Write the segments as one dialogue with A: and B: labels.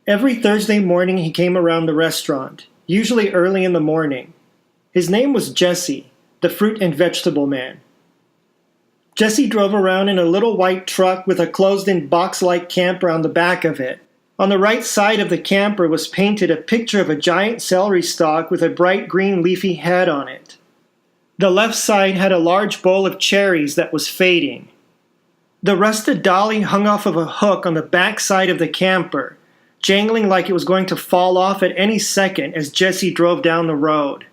A: Every Thursday morning he came around the restaurant, usually early in the morning. His name was Jesse, the fruit and vegetable man. Jesse drove around in a little white truck with a closed-in box-like camper on the back of it. On the right side of the camper was painted a picture of a giant celery stalk with a bright green leafy head on it. The left side had a large bowl of cherries that was fading. The rusted dolly hung off of a hook on the back side of the camper, jangling like it was going to fall off at any second as Jesse drove down the road.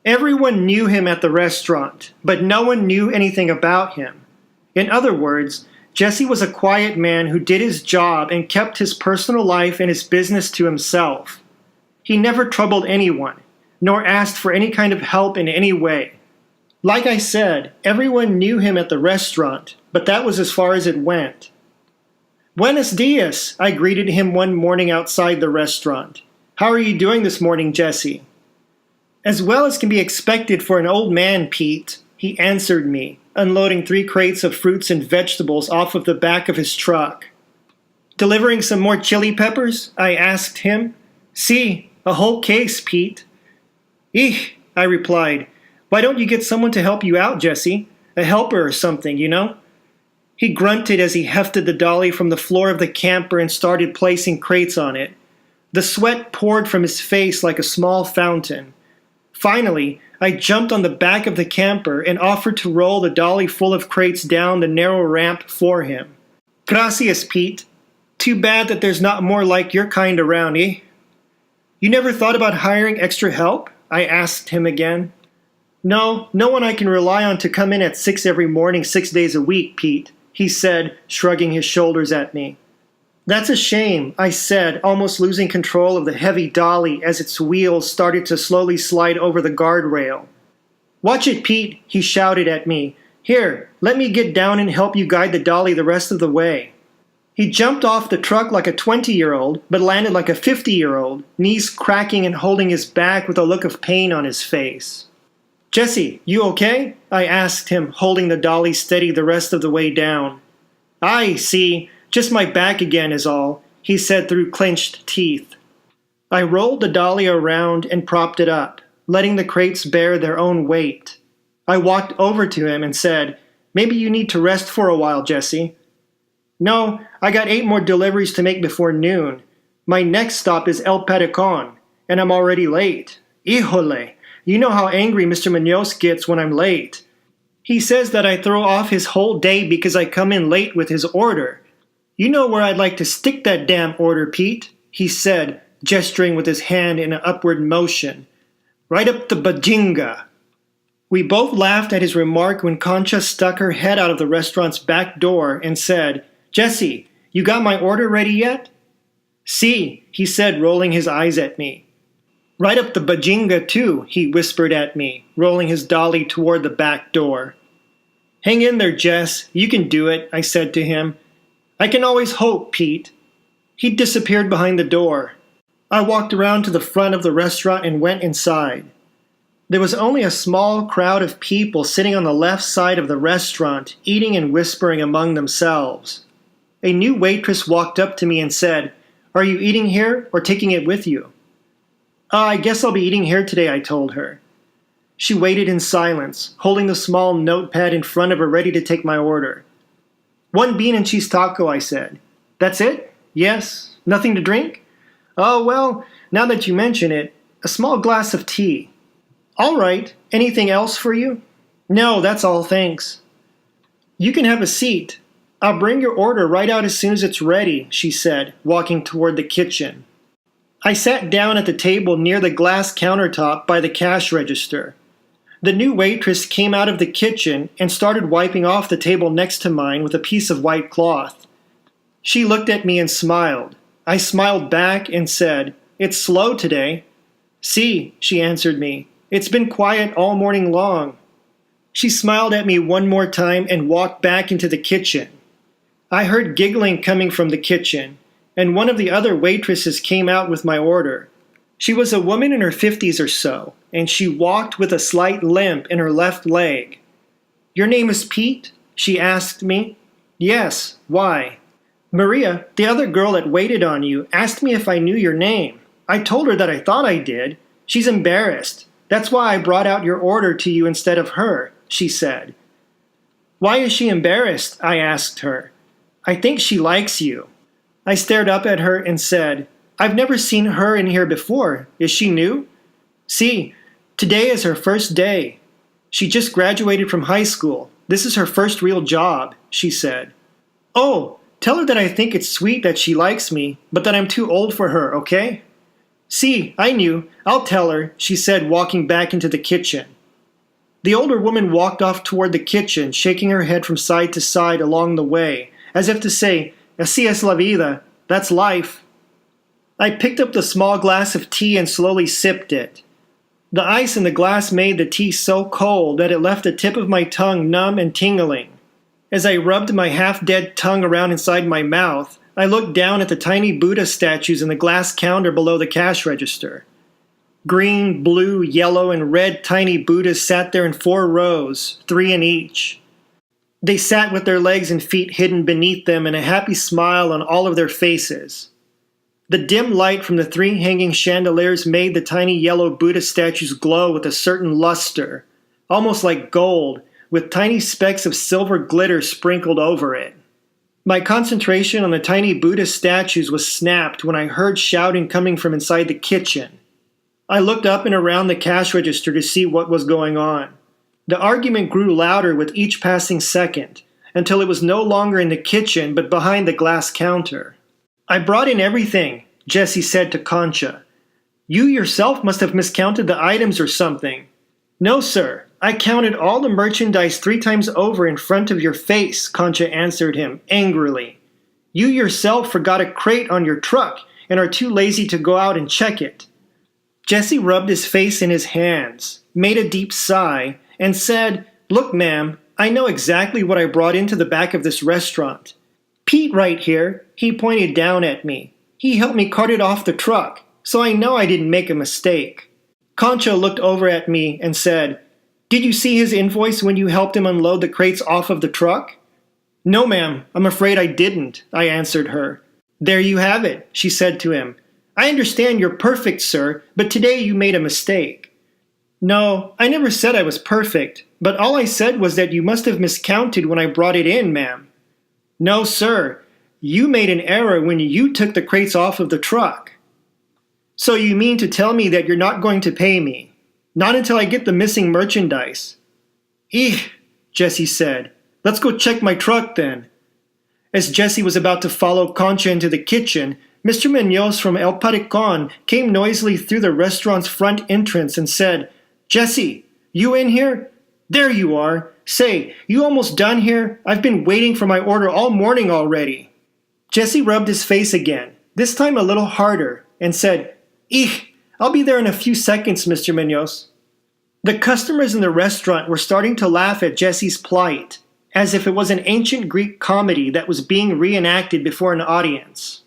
A: Everyone knew him at the restaurant, but no one knew anything about him. In other words, Jesse was a quiet man who did his job and kept his personal life and his business to himself. He never troubled anyone, nor asked for any kind of help in any way. Like I said, everyone knew him at the restaurant, but that was as far as it went. "Buenos dias," I greeted him one morning outside the restaurant. "How are you doing this morning, Jesse?" "As well as can be expected for an old man, Pete," he answered me, unloading 3 crates of fruits and vegetables off of the back of his truck. "Delivering some more chili peppers?" I asked him. "Si, a whole case, Pete." "Eek," I replied. "Why don't you get someone to help you out, Jesse? A helper or something, you know?" He grunted as he hefted the dolly from the floor of the camper and started placing crates on it. The sweat poured from his face like a small fountain. Finally, I jumped on the back of the camper and offered to roll the dolly full of crates down the narrow ramp for him. "Gracias, Pete. Too bad that there's not more like your kind around, eh?" "You never thought about hiring extra help?" I asked him again. No one I can rely on to come in at 6 every morning 6 days a week, Pete," he said, shrugging his shoulders at me. "That's a shame," I said, almost losing control of the heavy dolly as its wheels started to slowly slide over the guardrail. "Watch it, Pete," he shouted at me. "Here, let me get down and help you guide the dolly the rest of the way." He jumped off the truck like a 20-year-old, but landed like a 50-year-old, knees cracking and holding his back with a look of pain on his face. "Jesse, you okay?" I asked him, holding the dolly steady the rest of the way down. "I see. Just my back again is all," he said through clenched teeth. I rolled the dolly around and propped it up, letting the crates bear their own weight. I walked over to him and said, "Maybe you need to rest for a while, Jesse." "No, I got 8 more deliveries to make before noon. My next stop is El Patacon, and I'm already late. Híjole! You know how angry Mr. Munoz gets when I'm late. He says that I throw off his whole day because I come in late with his order. You know where I'd like to stick that damn order, Pete," he said, gesturing with his hand in an upward motion. "Right up the bajinga." We both laughed at his remark when Concha stuck her head out of the restaurant's back door and said, "Jesse, you got my order ready yet?" "Si," he said, rolling his eyes at me. "Right up the bajinga too," he whispered at me, rolling his dolly toward the back door. "Hang in there, Jess. You can do it," I said to him. "I can always hope, Pete." He disappeared behind the door. I walked around to the front of the restaurant and went inside. There was only a small crowd of people sitting on the left side of the restaurant, eating and whispering among themselves. A new waitress walked up to me and said, "Are you eating here or taking it with you?" "I guess I'll be eating here today," I told her. She waited in silence, holding the small notepad in front of her ready to take my order. "1 bean and cheese taco," I said. "That's it? Yes? Nothing to drink?" "Oh, well, now that you mention it, a small glass of tea." "All right. Anything else for you?" "No, that's all, thanks." "You can have a seat. I'll bring your order right out as soon as it's ready," she said, walking toward the kitchen. I sat down at the table near the glass countertop by the cash register. The new waitress came out of the kitchen and started wiping off the table next to mine with a piece of white cloth. She looked at me and smiled. I smiled back and said, "It's slow today." "Si," she answered me. "It's been quiet all morning long." She smiled at me one more time and walked back into the kitchen. I heard giggling coming from the kitchen, and one of the other waitresses came out with my order. She was a woman in her 50s or so, and she walked with a slight limp in her left leg. "Your name is Pete?" she asked me. "Yes, why?" Maria, the other girl that waited on you, asked me if I knew your name. I told her that I thought I did. She's embarrassed. That's why I brought out your order to you instead of her, she said. Why is she embarrassed? I asked her. I think she likes you. I stared up at her and said, I've never seen her in here before. Is she new? See, today is her first day. She just graduated from high school. This is her first real job, she said. Oh, tell her that I think it's sweet that she likes me, but that I'm too old for her, okay? See, I knew. I'll tell her, she said, walking back into the kitchen. The older woman walked off toward the kitchen, shaking her head from side to side along the way, as if to say, Así es la vida, that's life. I picked up the small glass of tea and slowly sipped it. The ice in the glass made the tea so cold that it left the tip of my tongue numb and tingling. As I rubbed my half-dead tongue around inside my mouth, I looked down at the tiny Buddha statues in the glass counter below the cash register. Green, blue, yellow, and red tiny Buddhas sat there in 4 rows, 3 in each. They sat with their legs and feet hidden beneath them and a happy smile on all of their faces. The dim light from the 3 hanging chandeliers made the tiny yellow Buddha statues glow with a certain luster, almost like gold, with tiny specks of silver glitter sprinkled over it. My concentration on the tiny Buddha statues was snapped when I heard shouting coming from inside the kitchen. I looked up and around the cash register to see what was going on. The argument grew louder with each passing second, until it was no longer in the kitchen but behind the glass counter. I brought in everything, Jessie said to Concha. You yourself must have miscounted the items or something. No, sir. I counted all the merchandise 3 times over in front of your face, Concha answered him angrily. You yourself forgot a crate on your truck and are too lazy to go out and check it. Jessie rubbed his face in his hands, made a deep sigh, and said, Look, ma'am, I know exactly what I brought into the back of this restaurant. Pete right here, he pointed down at me. He helped me cart it off the truck, so I know I didn't make a mistake. Concha looked over at me and said, Did you see his invoice when you helped him unload the crates off of the truck? No, ma'am, I'm afraid I didn't, I answered her. There you have it, she said to him. I understand you're perfect, sir, but today you made a mistake. No, I never said I was perfect, but all I said was that you must have miscounted when I brought it in, ma'am. No, sir, you made an error when you took the crates off of the truck. So you mean to tell me that you're not going to pay me? Not until I get the missing merchandise. Eek, Jessie said. Let's go check my truck then. As Jessie was about to follow Concha into the kitchen, Mr. Munoz from El Paricon came noisily through the restaurant's front entrance and said, Jessie, you in here? There you are. Say, you almost done here? I've been waiting for my order all morning already. Jessie rubbed his face again, this time a little harder, and said, Eek, I'll be there in a few seconds, Mr. Munoz. The customers in the restaurant were starting to laugh at Jessie's plight, as if it was an ancient Greek comedy that was being reenacted before an audience.